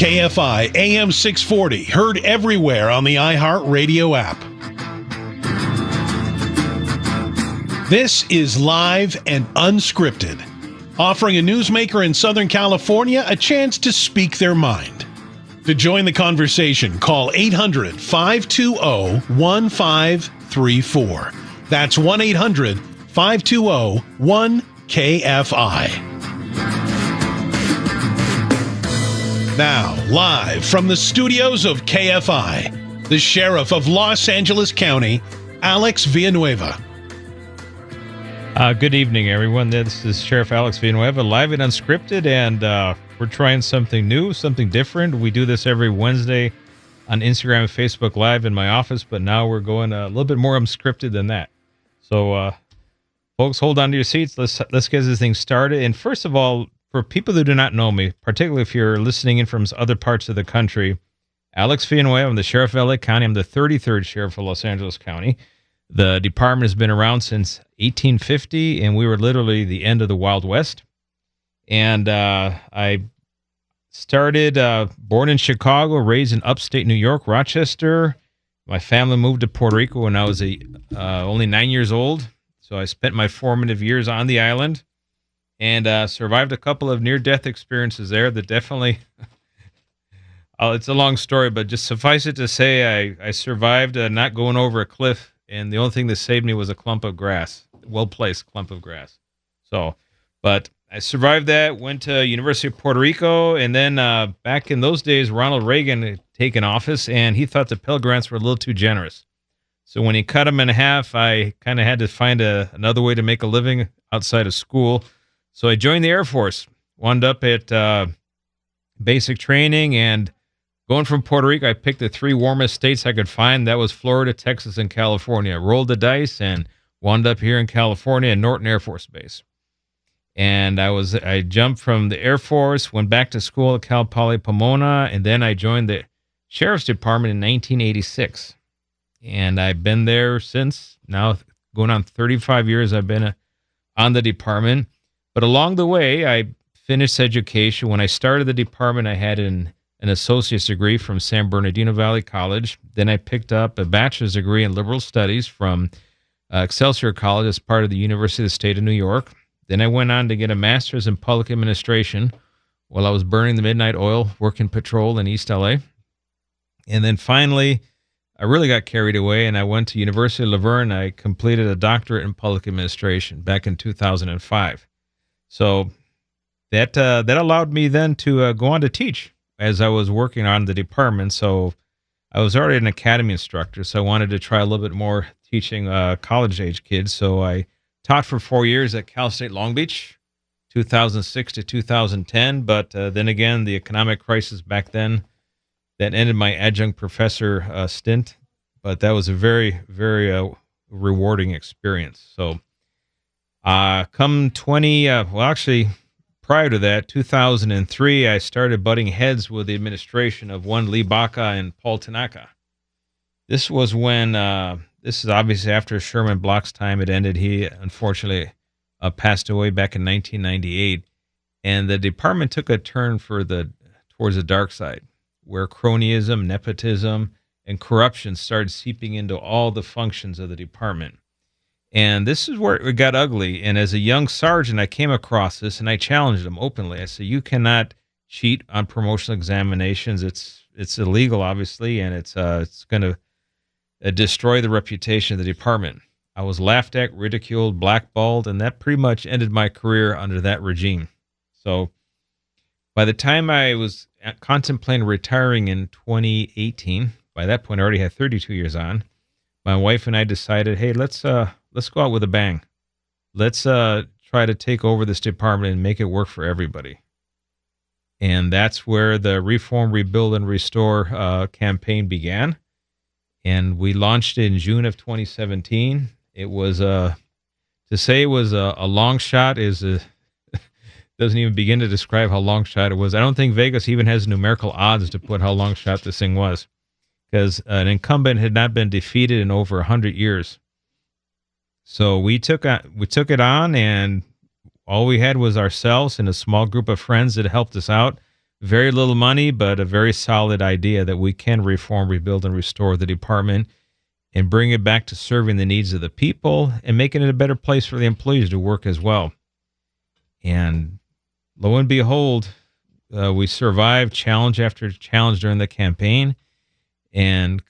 KFI AM 640, heard everywhere on the iHeartRadio app. This is Live and Unscripted, offering a newsmaker in Southern California a chance to speak their mind. To join the conversation, call 800-520-1534. That's 1-800-520-1KFI. Now, live from the studios of KFI, the Sheriff of Los Angeles County, Alex Villanueva. Good evening, everyone. This is Sheriff Alex Villanueva, live and unscripted, and we're trying something new, something different. We do this every Wednesday on Instagram and Facebook Live in my office, but now we're going a little bit more unscripted than that. So, folks, hold on to your seats. Let's get this thing started. And first of all, for people who do not know me, particularly if you're listening in from other parts of the country, Alex Villanueva, I'm the Sheriff of LA County. I'm the 33rd Sheriff of Los Angeles County. The department has been around since 1850, and we were literally the end of the Wild West. And I started, born in Chicago, raised in upstate New York, Rochester. My family moved to Puerto Rico when I was only 9 years old. So I spent my formative years on the island. And survived a couple of near-death experiences there that definitely, it's a long story, but just suffice it to say I survived not going over a cliff, and the only thing that saved me was a clump of grass, well-placed clump of grass. So, but I survived that, went to University of Puerto Rico, and then back in those days, Ronald Reagan had taken office, and he thought the Pell Grants were a little too generous. So when he cut them in half, I kind of had to find another way to make a living outside of school. So I joined the Air Force, wound up at basic training, and going from Puerto Rico, I picked the three warmest states I could find. That was Florida, Texas, and California. Rolled the dice and wound up here in California at Norton Air Force Base. And I jumped from the Air Force, went back to school at Cal Poly Pomona, and then I joined the Sheriff's Department in 1986. And I've been there since. Now going on 35 years I've been on the department. But along the way, I finished education. When I started the department, I had an associate's degree from San Bernardino Valley College. Then I picked up a bachelor's degree in liberal studies from Excelsior College as part of the University of the State of New York. Then I went on to get a master's in public administration while I was burning the midnight oil, working patrol in East LA. And then finally, I really got carried away, and I went to University of Laverne. I completed a doctorate in public administration back in 2005. So that allowed me then to go on to teach as I was working on the department. So I was already an academy instructor, so I wanted to try a little bit more teaching college-age kids. So I taught for 4 years at Cal State Long Beach, 2006 to 2010. But then again, the economic crisis back then, that ended my adjunct professor stint. But that was a very, very rewarding experience. So come prior to that, 2003, I started butting heads with the administration of one Lee Baca and Paul Tanaka. This was when, this is obviously after Sherman Block's time had ended. He unfortunately passed away back in 1998. And the department took a turn towards the dark side, where cronyism, nepotism, and corruption started seeping into all the functions of the department. And this is where it got ugly. And as a young sergeant, I came across this, and I challenged them openly. I said, you cannot cheat on promotional examinations. It's illegal, obviously, and it's going to destroy the reputation of the department. I was laughed at, ridiculed, blackballed, and that pretty much ended my career under that regime. So by the time I was contemplating retiring in 2018, by that point I already had 32 years on, my wife and I decided, hey, let's go out with a bang. Let's try to take over this department and make it work for everybody. And that's where the Reform, Rebuild, and Restore campaign began. And we launched in June of 2017. It was, to say it was a long shot doesn't even begin to describe how long shot it was. I don't think Vegas even has numerical odds to put how long shot this thing was, because an incumbent had not been defeated in over 100 years. So we took it on, and all we had was ourselves and a small group of friends that helped us out. very little money, but a very solid idea that we can reform, rebuild, and restore the department and bring it back to serving the needs of the people and making it a better place for the employees to work as well. And lo and behold, we survived challenge after challenge during the campaign. And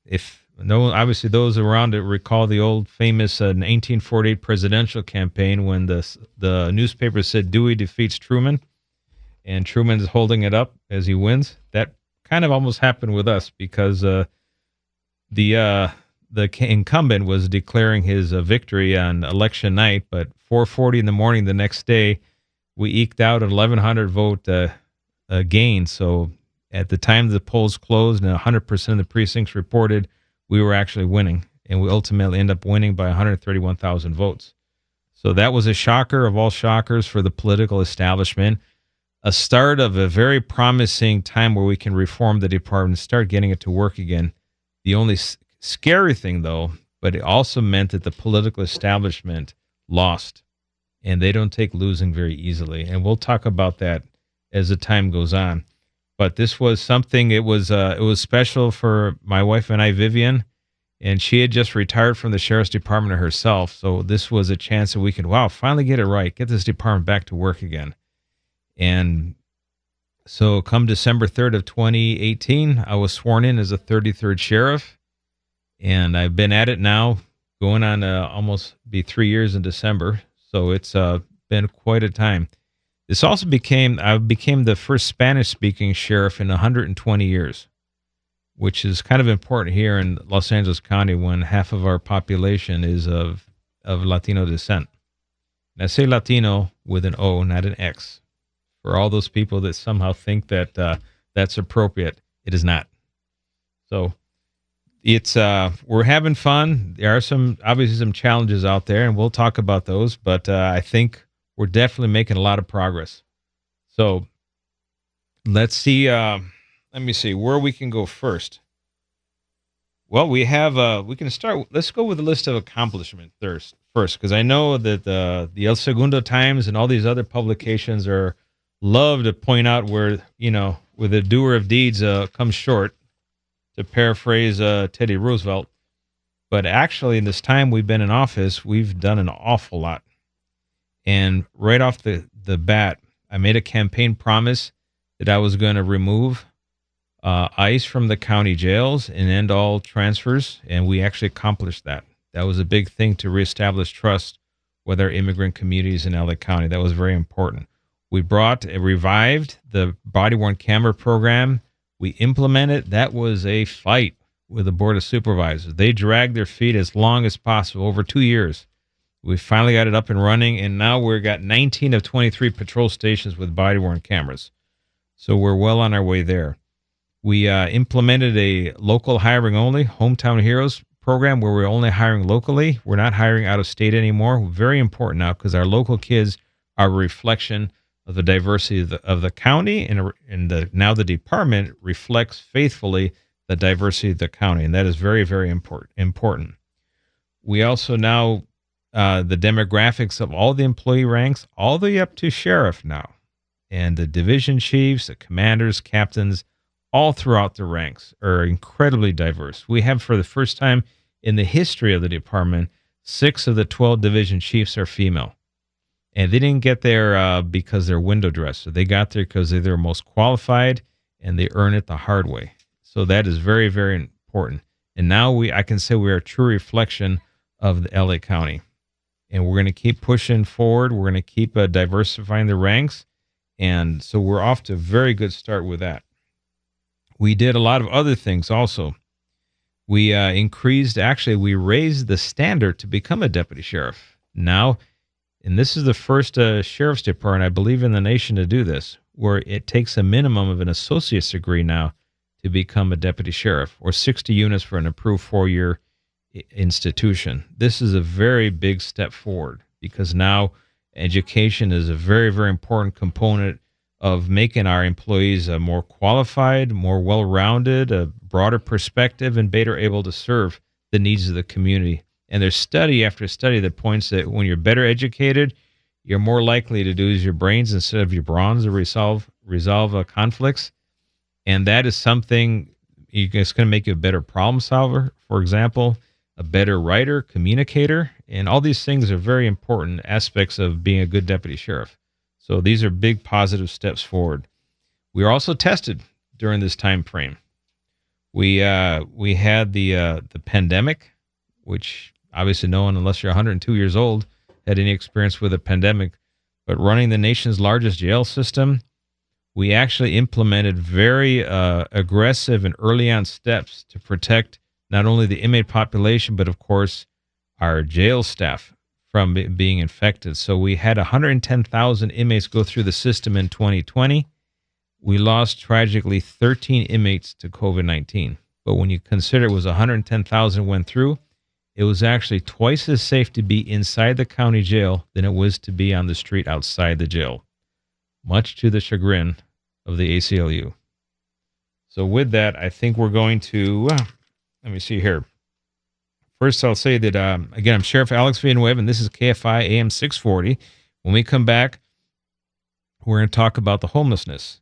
if no, obviously those around it recall the old famous 1948 presidential campaign when the newspaper said Dewey defeats Truman, and Truman is holding it up as he wins. That kind of almost happened with us because the incumbent was declaring his victory on election night, but 4:40 in the morning the next day, we eked out an 1,100 vote gain. So at the time the polls closed and 100% of the precincts reported, we were actually winning, and we ultimately ended up winning by 131,000 votes. So that was a shocker of all shockers for the political establishment, a start of a very promising time where we can reform the department and start getting it to work again. The only scary thing, though, but it also meant that the political establishment lost, and they don't take losing very easily. And we'll talk about that as the time goes on. But this was something, it was special for my wife and I, Vivian, and she had just retired from the sheriff's department herself. So this was a chance that we could, finally get it right, get this department back to work again. And so come December 3rd of 2018, I was sworn in as a 33rd sheriff, and I've been at it now going on almost be 3 years in December. So it's been quite a time. This also I became the first Spanish-speaking sheriff in 120 years, which is kind of important here in Los Angeles County when half of our population is of Latino descent. And I say Latino with an O, not an X. For all those people that somehow think that that's appropriate, it is not. So it's we're having fun. There are obviously some challenges out there, and we'll talk about those. But I think we're definitely making a lot of progress. So let's see. Let me see where we can go first. Well, we can start. Let's go with a list of accomplishments first, because I know that the El Segundo Times and all these other publications love to point out where the doer of deeds comes short, to paraphrase Teddy Roosevelt. But actually, in this time we've been in office, we've done an awful lot. And right off the bat, I made a campaign promise that I was going to remove ICE from the county jails and end all transfers, and we actually accomplished that. That was a big thing to reestablish trust with our immigrant communities in LA County. That was very important. We revived the body-worn camera program. We implemented. That was a fight with the Board of Supervisors. They dragged their feet as long as possible, over 2 years. We finally got it up and running, and now we've got 19 of 23 patrol stations with body-worn cameras. So we're well on our way there. We implemented a local hiring only, Hometown Heroes program, where we're only hiring locally. We're not hiring out of state anymore. Very important now, because our local kids are a reflection of the diversity of the county, and now the department reflects faithfully the diversity of the county, and that is very, very important. We also now, the demographics of all the employee ranks, all the way up to sheriff now, and the division chiefs, the commanders, captains, all throughout the ranks are incredibly diverse. We have, for the first time in the history of the department, 6 of the 12 division chiefs are female. And they didn't get there because they're window dressers. They got there because they're the most qualified, and they earn it the hard way. So that is very, very important. And now I can say we are a true reflection of the LA County. And we're going to keep pushing forward. We're going to keep diversifying the ranks. And so we're off to a very good start with that. We did a lot of other things also. We we raised the standard to become a deputy sheriff. Now, and this is the first sheriff's department, I believe, in the nation to do this, where it takes a minimum of an associate's degree now to become a deputy sheriff, or 60 units for an approved 4-year institution. This is a very big step forward, because now education is a very, very important component of making our employees more qualified, more well-rounded, a broader perspective, and better able to serve the needs of the community. And there's study after study that points that when you're better educated, you're more likely to use your brains instead of your brawns to resolve conflicts. And that is something it's going to make you a better problem solver, for example, a better writer, communicator, and all these things are very important aspects of being a good deputy sheriff. So these are big positive steps forward. We were also tested during this time frame. We had the pandemic, which obviously no one, unless you're 102 years old, had any experience with a pandemic. But running the nation's largest jail system, we actually implemented very aggressive and early on steps to protect not only the inmate population, but of course our jail staff from being infected. So we had 110,000 inmates go through the system in 2020. We lost tragically 13 inmates to COVID-19. But when you consider it was 110,000 went through, it was actually twice as safe to be inside the county jail than it was to be on the street outside the jail, much to the chagrin of the ACLU. So with that, I think we're going to, let me see here. First, I'll say that, again, I'm Sheriff Alex Villanueva, and this is KFI AM 640. When we come back, we're going to talk about the homelessness.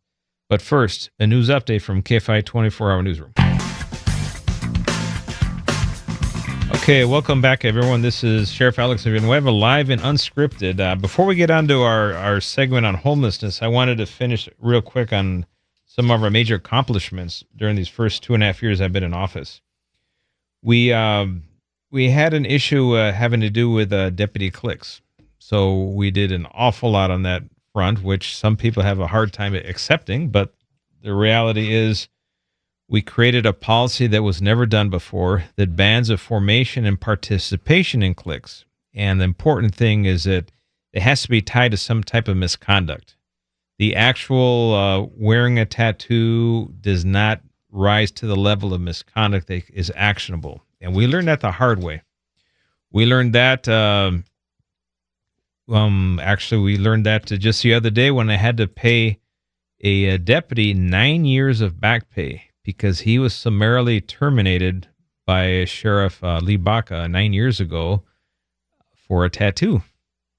But first, a news update from KFI 24-Hour Newsroom. Okay, welcome back, everyone. This is Sheriff Alex Villanueva, live and unscripted. Before we get on to our segment on homelessness, I wanted to finish real quick on some of our major accomplishments during these first 2.5 years I've been in office. We had an issue having to do with deputy clicks. So we did an awful lot on that front, which some people have a hard time accepting, but the reality is we created a policy that was never done before that bans the formation and participation in cliques. And the important thing is that it has to be tied to some type of misconduct. The actual wearing a tattoo does not rise to the level of misconduct that is actionable. And we learned that the hard way. We learned that, we learned that just the other day when I had to pay a deputy 9 years of back pay because he was summarily terminated by Sheriff Lee Baca 9 years ago for a tattoo.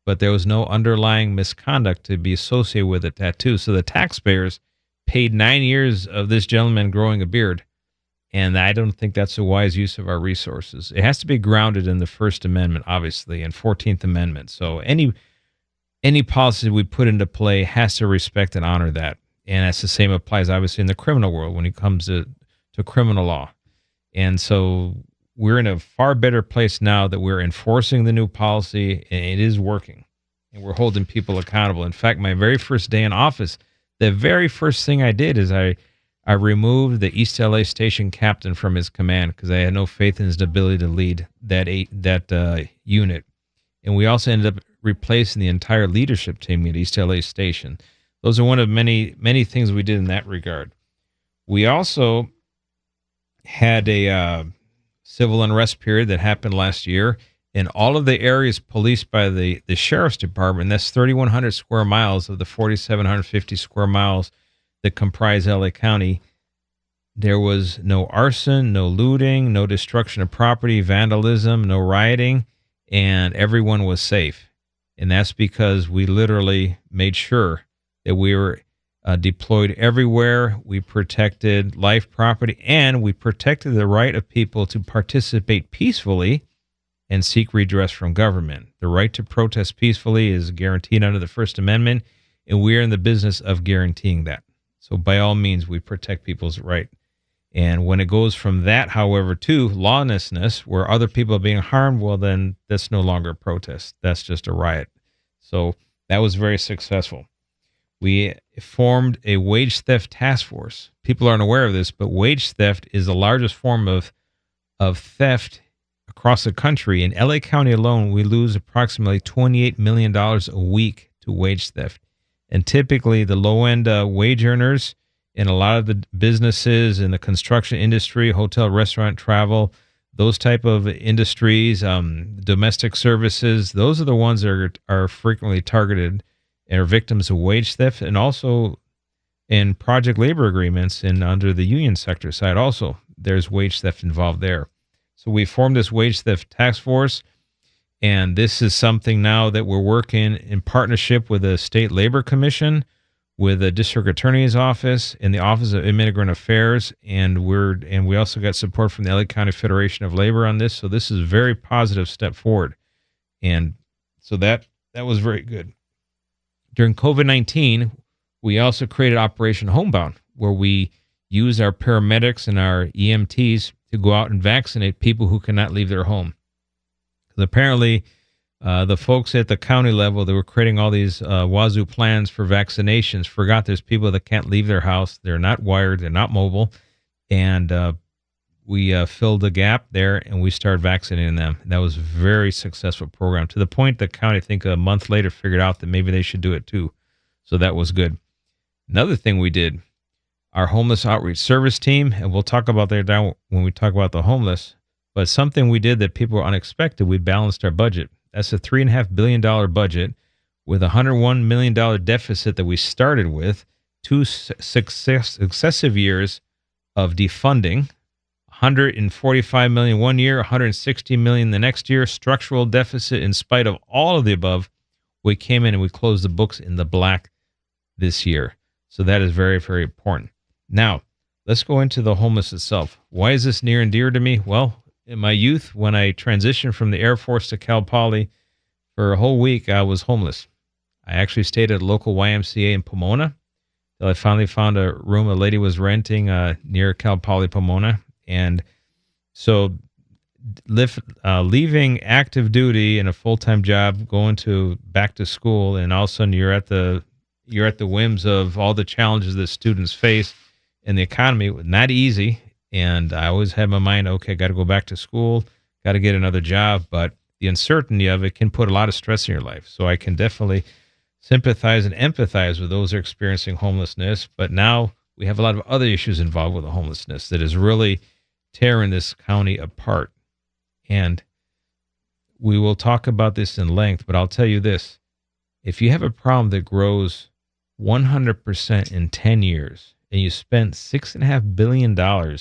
But there was no underlying misconduct to be associated with a tattoo. So the taxpayers paid 9 years of this gentleman growing a beard. And I don't think that's a wise use of our resources. It has to be grounded in the First Amendment, obviously, and 14th Amendment. So any policy we put into play has to respect and honor that. And that's the same applies, obviously, in the criminal world when it comes to criminal law. And so we're in a far better place now that we're enforcing the new policy, and it is working. And we're holding people accountable. In fact, my very first day in office, the very first thing I did is I removed the East LA station captain from his command because I had no faith in his ability to lead that unit. And we also ended up replacing the entire leadership team at East LA station. Those are one of many, many things we did in that regard. We also had a civil unrest period that happened last year in all of the areas policed by the Sheriff's Department. That's 3,100 square miles of the 4,750 square miles that comprise LA County. There was no arson, no looting, no destruction of property, vandalism, no rioting, and everyone was safe. And that's because we literally made sure that we were deployed everywhere. We protected life, property, and we protected the right of people to participate peacefully and seek redress from government. The right to protest peacefully is guaranteed under the First Amendment, and we're in the business of guaranteeing that. So by all means, we protect people's right. And when it goes from that, however, to lawlessness, where other people are being harmed, well, then that's no longer a protest. That's just a riot. So that was very successful. We formed a wage theft task force. People aren't aware of this, but wage theft is the largest form of theft across the country. In LA County alone, we lose approximately $28 million a week to wage theft. And typically the low-end wage earners in a lot of the businesses in the construction industry, hotel, restaurant, travel, those type of industries, domestic services, those are the ones that are frequently targeted and are victims of wage theft, and also in project labor agreements and under the union sector side also, there's wage theft involved there. So we formed this wage theft task force, And this is something now that we're working in partnership with the State Labor Commission, with the District Attorney's Office, and the Office of Immigrant Affairs, and we also got support from the LA County Federation of Labor on this. So this is a very positive step forward, and so that was very good. During COVID-19, we also created Operation Homebound, where we use our paramedics and our EMTs to go out and vaccinate people who cannot leave their home. Because apparently, the folks at the county level that were creating all these wazoo plans for vaccinations forgot there's people that can't leave their house. They're not wired. They're not mobile. And we filled the gap there, and we started vaccinating them. That was a very successful program, to the point the county, I think a month later, figured out that maybe they should do it too. So that was good. Another thing we did, our homeless outreach service team, and we'll talk about that now when we talk about the homeless, but something we did that people were unexpected, we balanced our budget. That's a $3.5 billion budget with a $101 million deficit that we started with, 2 successive years of defunding, $145 million one year, $160 million the next year, structural deficit. In spite of all of the above, we came in and we closed the books in the black this year. So that is very, very important. Now, let's go into the homeless itself. Why is this near and dear to me? Well, in my youth, when I transitioned from the Air Force to Cal Poly, for a whole week, I was homeless. I actually stayed at a local YMCA in Pomona till I finally found a room a lady was renting near Cal Poly Pomona. And so leaving active duty and a full-time job, going to back to school, and all of a sudden you're at the whims of all the challenges that students face in the economy. Not easy. And I always had my mind, okay, got to go back to school, got to get another job. But the uncertainty of it can put a lot of stress in your life. So I can definitely sympathize and empathize with those who are experiencing homelessness. But now we have a lot of other issues involved with the homelessness that is really tearing this county apart. And we will talk about this in length, but I'll tell you this. If you have a problem that grows 100% in 10 years and you spent $6.5 billion,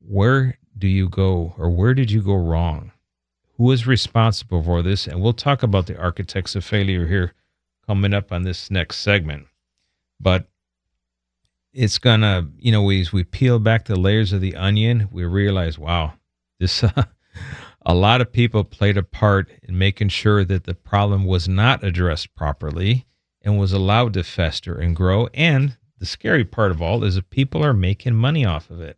where do you go, or where did you go wrong? Who is responsible for this? And we'll talk about the architects of failure here coming up on this next segment. But it's gonna, as we peel back the layers of the onion, we realize, wow, this a lot of people played a part in making sure that the problem was not addressed properly and was allowed to fester and grow. And the scary part of all is that people are making money off of it.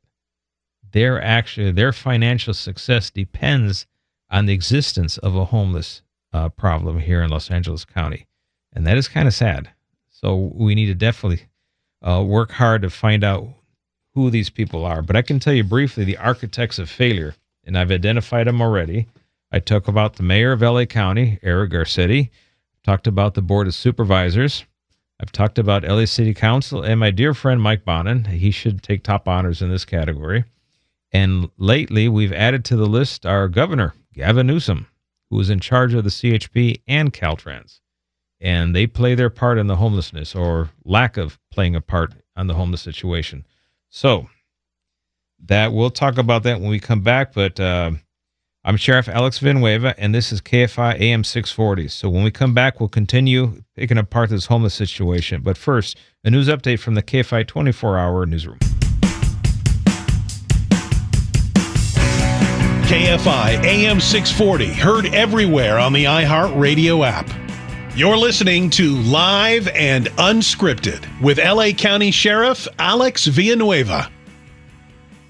Their financial success depends on the existence of a homeless problem here in Los Angeles County. And that is kind of sad. So we need to definitely work hard to find out who these people are. But I can tell you briefly the architects of failure, and I've identified them already. I talked about the mayor of LA County, Eric Garcetti. Talked about the board of supervisors. I've talked about LA City Council and my dear friend Mike Bonin. He should take top honors in this category. And lately, we've added to the list our governor, Gavin Newsom, who is in charge of the CHP and Caltrans. And they play their part in the homelessness, or lack of playing a part on the homeless situation. So that we'll talk about that when we come back. But I'm Sheriff Alex Villanueva, and this is KFI AM 640. So when we come back, we'll continue picking apart this homeless situation. But first, a news update from the KFI 24-hour newsroom. KFI AM 640, heard everywhere on the iHeartRadio app. You're listening to Live and Unscripted with LA County Sheriff Alex Villanueva.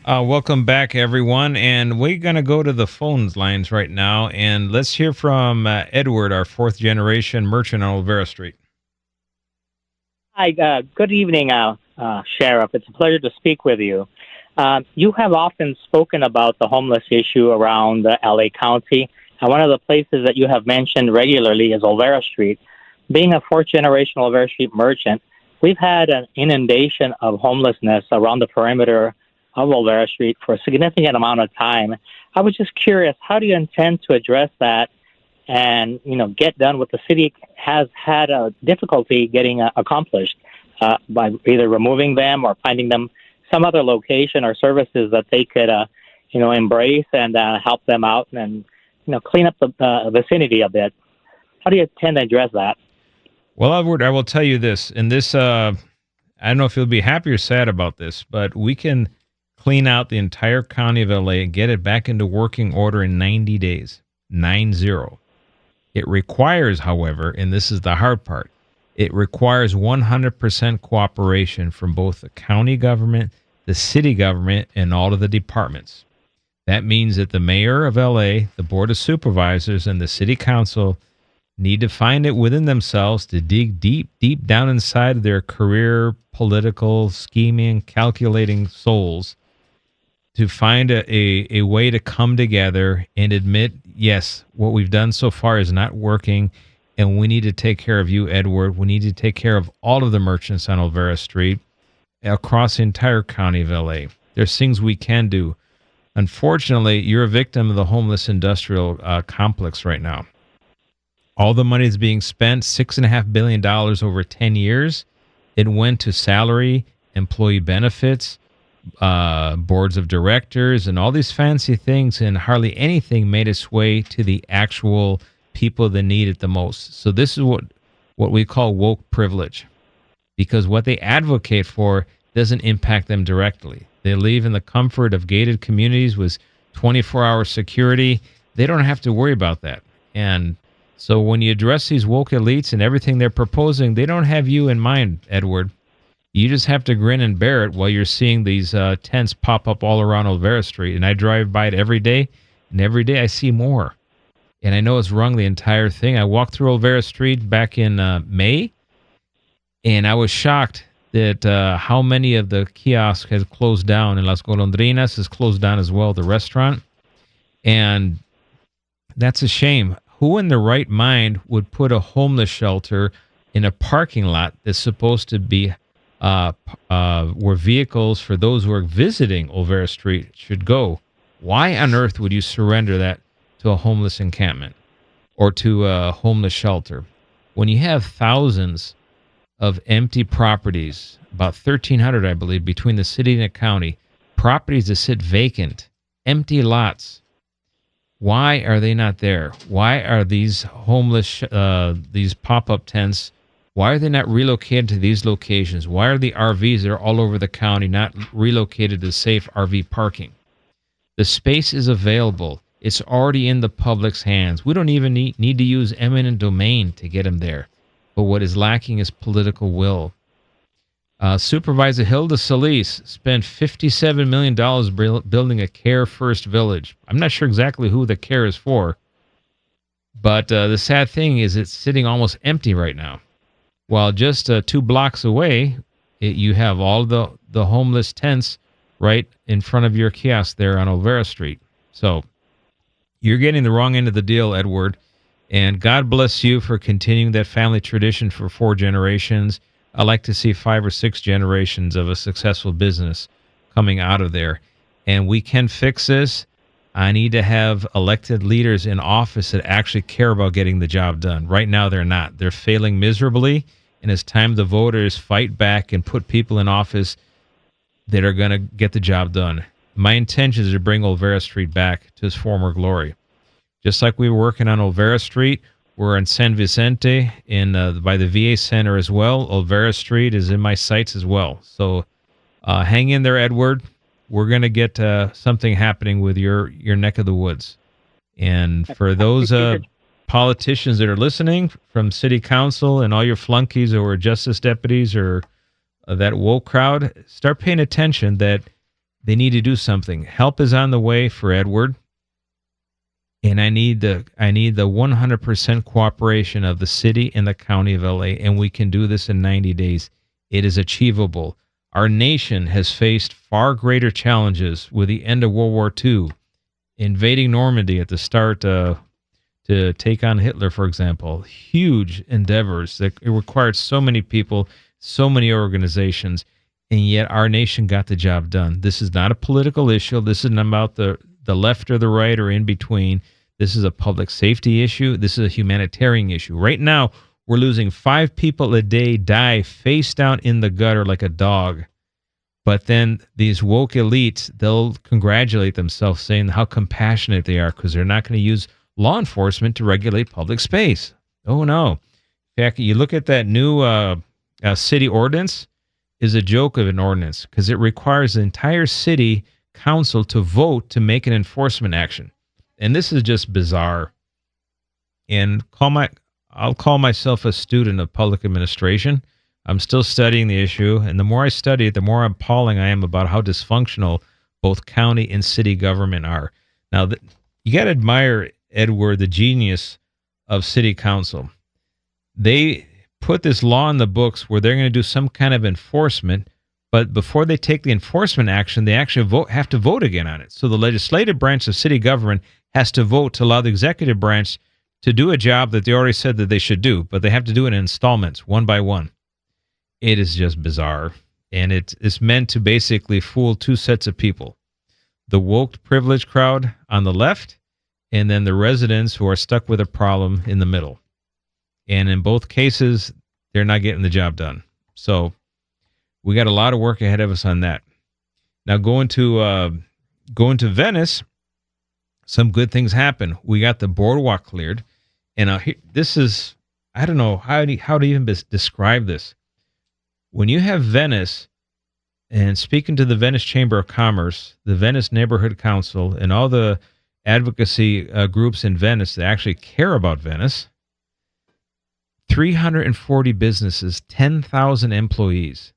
Welcome back, everyone. And we're going to go to the phone lines right now. And let's hear from Edward, our fourth-generation merchant on Olvera Street. Hi, good evening, Sheriff. It's a pleasure to speak with you. You have often spoken about the homeless issue around LA County. And one of the places that you have mentioned regularly is Olvera Street. Being a fourth-generation Olvera Street merchant, we've had an inundation of homelessness around the perimeter of Olvera Street for a significant amount of time. I was just curious, how do you intend to address that and, get done what the city has had a difficulty getting accomplished by either removing them or finding them some other location or services that they could, embrace and help them out and clean up the vicinity a bit. How do you intend to address that? Well, Edward, I will tell you this, and this, I don't know if you'll be happy or sad about this, but we can clean out the entire county of LA and get it back into working order in 90 days. 90. It requires, however, and this is the hard part, it requires 100% cooperation from both the county government, the city government, and all of the departments. That means that the mayor of LA, the board of supervisors, and the city council need to find it within themselves to dig deep, deep down inside their career, political, scheming, calculating souls to find a way to come together and admit, yes, what we've done so far is not working, and we need to take care of you, Edward. We need to take care of all of the merchants on Olvera Street across the entire county of LA. There's things we can do. Unfortunately, you're a victim of the homeless industrial complex right now. All the money is being spent, $6.5 billion over 10 years. It went to salary, employee benefits, boards of directors, and all these fancy things, and hardly anything made its way to the actual people that need it the most. So this is what we call woke privilege, because what they advocate for doesn't impact them directly. They live in the comfort of gated communities with 24-hour security. They don't have to worry about that. And so when you address these woke elites and everything they're proposing, they don't have you in mind, Edward. You just have to grin and bear it while you're seeing these tents pop up all around Olvera Street. And I drive by it every day, and every day I see more. And I know it's wrong, the entire thing. I walked through Olvera Street back in May, and I was shocked that how many of the kiosks had closed down. And Las Golondrinas is closed down as well, the restaurant. And that's a shame. Who in their right mind would put a homeless shelter in a parking lot that's supposed to be where vehicles for those who are visiting Olvera Street should go? Why on earth would you surrender that to a homeless encampment or to a homeless shelter? When you have thousands of empty properties, about 1,300, I believe, between the city and the county, properties that sit vacant, empty lots. Why are they not there? Why are these homeless, these pop-up tents, why are they not relocated to these locations? Why are the RVs that are all over the county not relocated to safe RV parking? The space is available. It's already in the public's hands. We don't even need to use eminent domain to get them there. But what is lacking is political will. Supervisor Hilda Solis spent $57 million building a Care First village. I'm not sure exactly who the care is for, but the sad thing is it's sitting almost empty right now. While just 2 blocks away, you have all the homeless tents right in front of your kiosk there on Olvera Street. So you're getting the wrong end of the deal, Edward, and God bless you for continuing that family tradition for 4 generations. I like to see 5 or 6 generations of a successful business coming out of there. And we can fix this. I need to have elected leaders in office that actually care about getting the job done. Right now, they're not. They're failing miserably. And it's time the voters fight back and put people in office that are going to get the job done. My intention is to bring Olvera Street back to its former glory. Just like we were working on Olvera Street, we're in San Vicente by the VA Center as well. Olvera Street is in my sights as well. So hang in there, Edward. We're going to get something happening with your neck of the woods. And for those politicians that are listening from city council and all your flunkies or justice deputies or that woke crowd, start paying attention that they need to do something. Help is on the way for Edward. And I need the 100% cooperation of the city and the county of LA, and we can do this in 90 days. It is achievable. Our nation has faced far greater challenges with the end of World War II, invading Normandy at the start to take on Hitler, for example. Huge endeavors that it required so many people, so many organizations, and yet our nation got the job done. This is not a political issue. This isn't about the left or the right or in between. This is a public safety issue. This is a humanitarian issue. Right now, we're losing 5 people a day die face down in the gutter like a dog. But then these woke elites, they'll congratulate themselves saying how compassionate they are because they're not going to use law enforcement to regulate public space. Oh, no. In fact, you look at that new city ordinance, is a joke of an ordinance because it requires the entire city council to vote to make an enforcement action. And this is just bizarre. And I'll call myself a student of public administration. I'm still studying the issue, and the more I study it, the more appalling I am about how dysfunctional both county and city government are. Now, you got to admire, Edward, the genius of city council. They put this law in the books where they're going to do some kind of enforcement, but before they take the enforcement action, they actually have to vote again on it. So the legislative branch of city government has to vote to allow the executive branch to do a job that they already said that they should do, but they have to do it in installments, one by one. It is just bizarre, and it's meant to basically fool two sets of people: the woke privileged crowd on the left, and then the residents who are stuck with a problem in the middle. And in both cases, they're not getting the job done. So we got a lot of work ahead of us on that. Now, going to Venice, some good things happen. We got the boardwalk cleared, and this is, I don't know how to even describe this. When you have Venice, and speaking to the Venice Chamber of Commerce, the Venice Neighborhood Council, and all the advocacy groups in Venice that actually care about Venice, 340 businesses, 10,000 employees,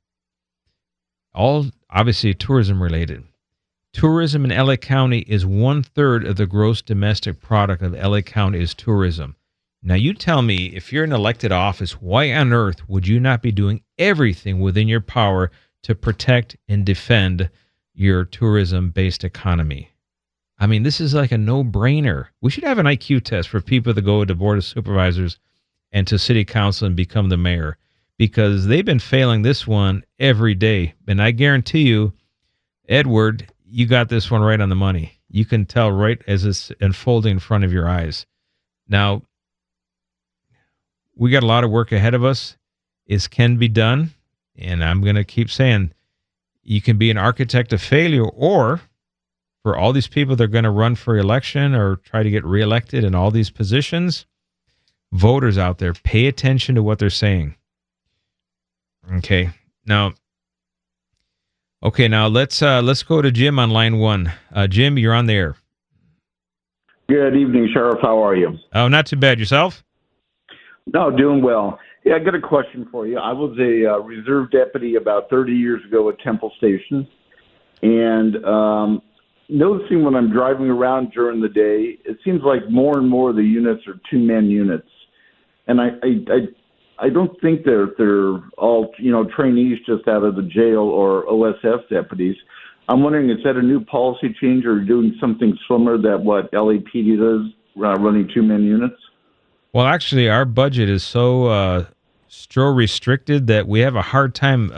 all obviously tourism related. Tourism in LA County is 1/3 of the gross domestic product of LA County is tourism. Now, you tell me, if you're in elected office, why on earth would you not be doing everything within your power to protect and defend your tourism-based economy? I mean, this is like a no-brainer. We should have an IQ test for people that go to Board of Supervisors and to City Council and become the mayor, because they've been failing this one every day. And I guarantee you, Edward, you got this one right on the money. You can tell right as it's unfolding in front of your eyes. Now, we got a lot of work ahead of us. It can be done. And I'm going to keep saying, you can be an architect of failure, or for all these people that are going to run for election or try to get reelected in all these positions, voters out there, pay attention to what they're saying. Okay. Now let's go to Jim on line one. Jim, you're on the air. Good evening, Sheriff. How are you? Oh, not too bad. Yourself? No, doing well. Yeah, I got a question for you. I was a reserve deputy about 30 years ago at Temple Station, and noticing when I'm driving around during the day, it seems like more and more of the units are two-man units, and I don't think they're all trainees just out of the jail or OSF deputies. I'm wondering, is that a new policy change or doing something similar that what LAPD does, running two-man units? Well, actually, our budget is so restricted that we have a hard time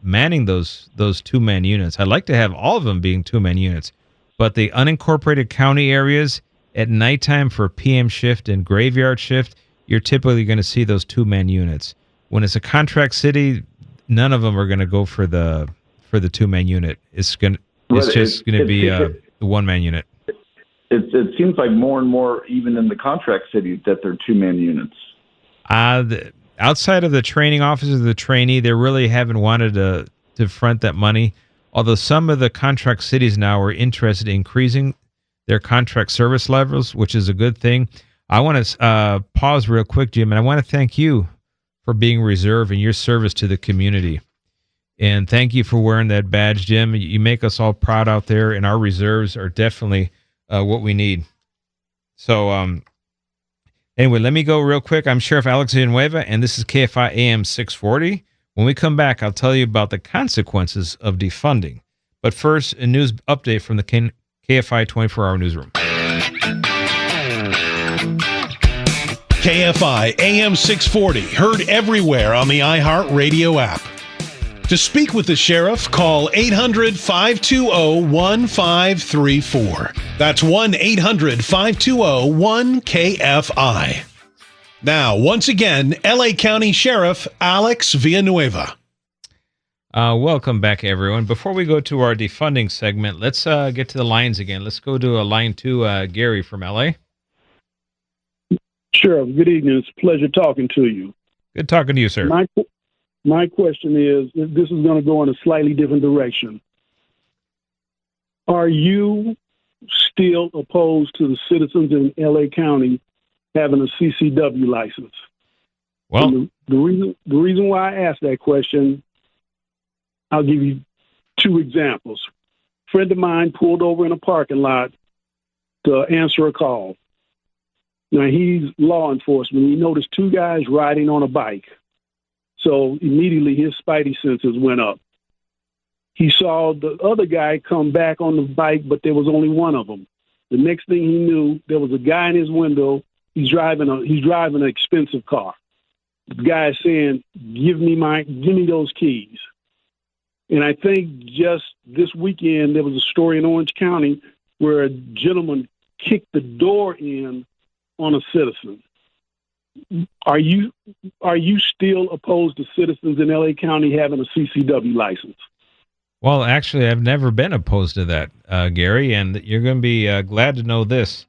manning those two-man units. I'd like to have all of them being two-man units, but the unincorporated county areas at nighttime for PM shift and graveyard shift, you're typically going to see those two-man units. When it's a contract city, none of them are going to go for the two-man unit. It's just going to be the one-man unit. It seems like more and more, even in the contract cities, that they're two-man units. Outside of the training officers, the trainee, they really haven't wanted to front that money. Although some of the contract cities now are interested in increasing their contract service levels, which is a good thing. I want to pause real quick, Jim, and I want to thank you for being reserve and your service to the community. And thank you for wearing that badge, Jim. You make us all proud out there, and our reserves are definitely what we need. So anyway, let me go real quick. I'm Sheriff Alex Villanueva, and this is KFI AM 640. When we come back, I'll tell you about the consequences of defunding. But first, a news update from the KFI 24-hour newsroom. KFI AM 640, heard everywhere on the iHeart Radio app. To speak with the sheriff, call 800-520-1534. That's 1-800-520-1KFI. Now, once again, LA County Sheriff Alex Villanueva. Welcome back, everyone. Before we go to our defunding segment, let's get to the lines again. Let's go to line 2, Gary from LA. Sure. Good evening. It's a pleasure talking to you. Good talking to you, sir. My question is, this is going to go in a slightly different direction. Are you still opposed to the citizens in L.A. County having a CCW license? Well, the reason why I asked that question, I'll give you two examples. A friend of mine pulled over in a parking lot to answer a call. Now, he's law enforcement. He noticed two guys riding on a bike. So immediately his spidey senses went up. He saw the other guy come back on the bike, but there was only one of them. The next thing he knew, there was a guy in his window. He's driving an expensive car. The guy is saying, give me those keys. And I think just this weekend, there was a story in Orange County where a gentleman kicked the door in on a citizen. Are you still opposed to citizens in L.A. County having a CCW license? Well, actually, I've never been opposed to that, Gary, and you're going to be glad to know this.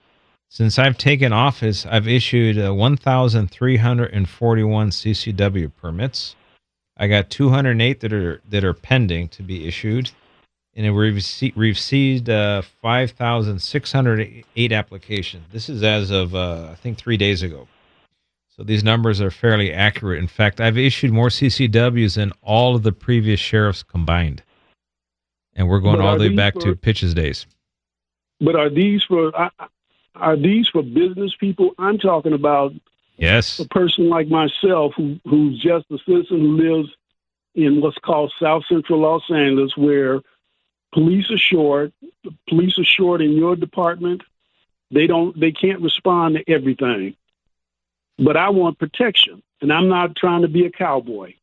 Since I've taken office, I've issued 1,341 CCW permits. I got 208 that are pending to be issued, and we've received 5,608 applications. This is as of, I think, 3 days ago. So these numbers are fairly accurate. In fact, I've issued more CCWs than all of the previous sheriffs combined. And we're going all the way back to Pitch's days. But are these for business people? I'm talking about a person like myself who's just a citizen who lives in what's called South Central Los Angeles, where police are short. The police are short in your department. They can't respond to everything. But I want protection, and I'm not trying to be a cowboy.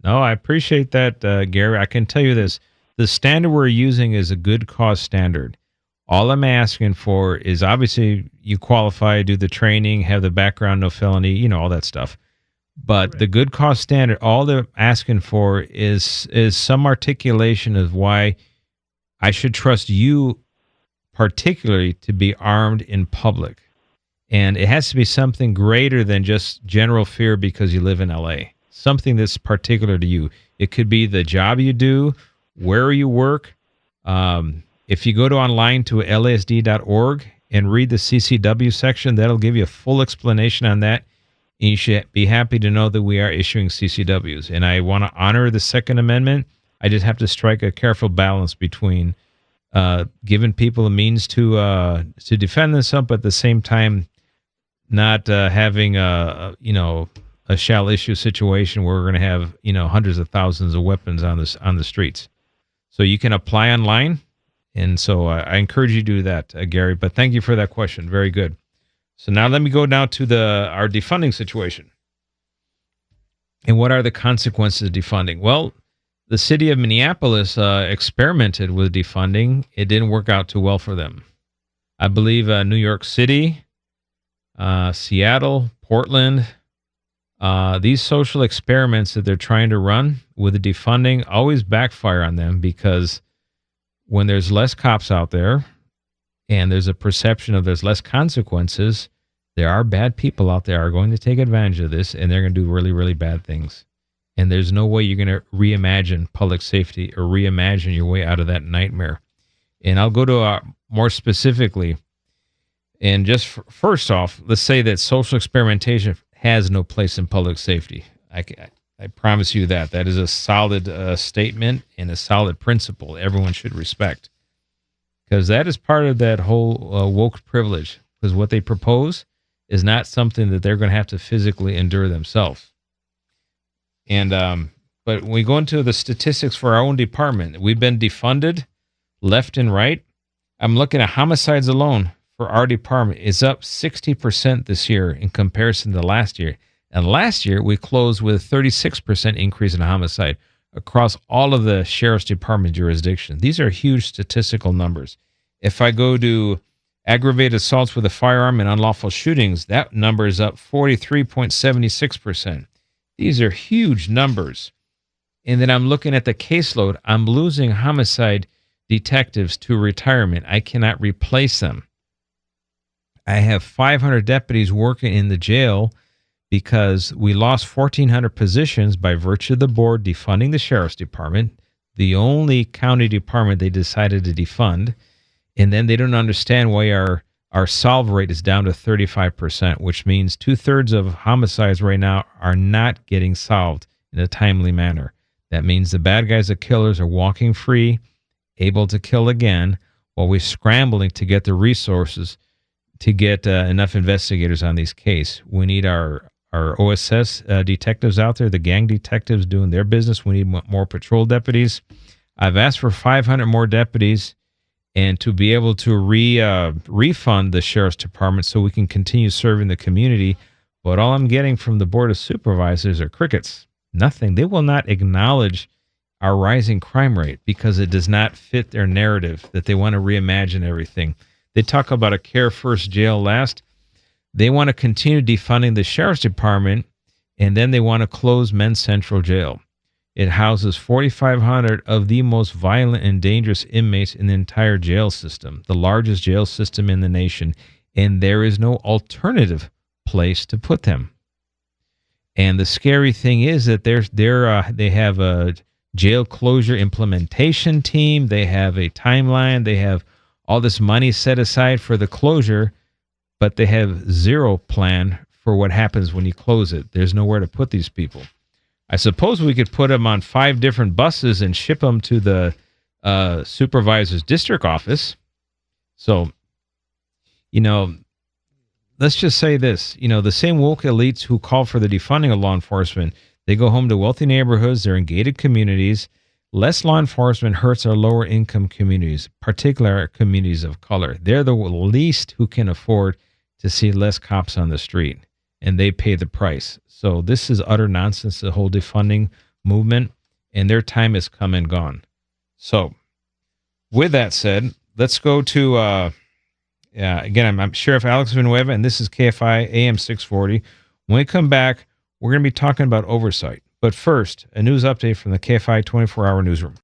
No, I appreciate that, Gary. I can tell you this. The standard we're using is a good cause standard. All I'm asking for is obviously you qualify, do the training, have the background, no felony, all that stuff. But the good cause standard, all they're asking for is some articulation of why I should trust you particularly to be armed in public. And it has to be something greater than just general fear because you live in LA. Something that's particular to you. It could be the job you do, where you work. If you go online to lasd.org and read the CCW section, that'll give you a full explanation on that. And you should be happy to know that we are issuing CCWs. And I want to honor the Second Amendment. I just have to strike a careful balance between giving people a means to defend themselves, but at the same time, not having a shall issue situation where we're going to have hundreds of thousands of weapons on the streets. So you can apply online, and so I encourage you to do that, Gary. But thank you for that question. Very good. So now let me go down to our defunding situation. And what are the consequences of defunding? Well, the city of Minneapolis experimented with defunding. It didn't work out too well for them. I believe New York City, Seattle, Portland, these social experiments that they're trying to run with the defunding always backfire on them, because when there's less cops out there and there's a perception of there's less consequences, there are bad people out there are going to take advantage of this, and they're going to do really, really bad things. And there's no way you're going to reimagine public safety or reimagine your way out of that nightmare. And I'll go to more specifically. And just first off, let's say that social experimentation has no place in public safety. I promise you that. That is a solid statement and a solid principle everyone should respect. Because that is part of that whole woke privilege. Because what they propose is not something that they're going to have to physically endure themselves. And but when we go into the statistics for our own department, we've been defunded left and right. I'm looking at homicides alone. For our department is up 60% this year in comparison to last year. And last year, we closed with a 36% increase in homicide across all of the sheriff's department jurisdiction. These are huge statistical numbers. If I go to aggravated assaults with a firearm and unlawful shootings, that number is up 43.76%. These are huge numbers. And then I'm looking at the caseload. I'm losing homicide detectives to retirement. I cannot replace them. I have 500 deputies working in the jail because we lost 1,400 positions by virtue of the board defunding the sheriff's department, the only county department they decided to defund. And then they don't understand why our solve rate is down to 35%, which means 2/3 of homicides right now are not getting solved in a timely manner. That means the bad guys, the killers, are walking free, able to kill again, while we're scrambling to get the resources to get enough investigators on these cases. We need our OSS detectives out there, the gang detectives doing their business. We need more patrol deputies. I've asked for 500 more deputies and to be able to refund the sheriff's department so we can continue serving the community. But all I'm getting from the Board of Supervisors are crickets. Nothing. They will not acknowledge our rising crime rate because it does not fit their narrative that they want to reimagine everything. They talk about a care first, jail last. They want to continue defunding the sheriff's department, and then they want to close Men's Central Jail. It houses 4,500 of the most violent and dangerous inmates in the entire jail system, the largest jail system in the nation, and there is no alternative place to put them. And the scary thing is that they have a jail closure implementation team. They have a timeline. They have all this money set aside for the closure, but they have zero plan for what happens when you close it. There's nowhere to put these people. I suppose we could put them on 5 different buses and ship them to the supervisor's district office. So, let's just say this. The same woke elites who call for the defunding of law enforcement, they go home to wealthy neighborhoods, they're in gated communities. Less law enforcement hurts our lower income communities, particularly communities of color. They're the least who can afford to see less cops on the street, and they pay the price. So this is utter nonsense, the whole defunding movement, and their time has come and gone. So with that said, let's go to, again, I'm Sheriff Alex Villanueva, and this is KFI AM 640. When we come back, we're going to be talking about oversight. But first, a news update from the KFI 24-hour newsroom.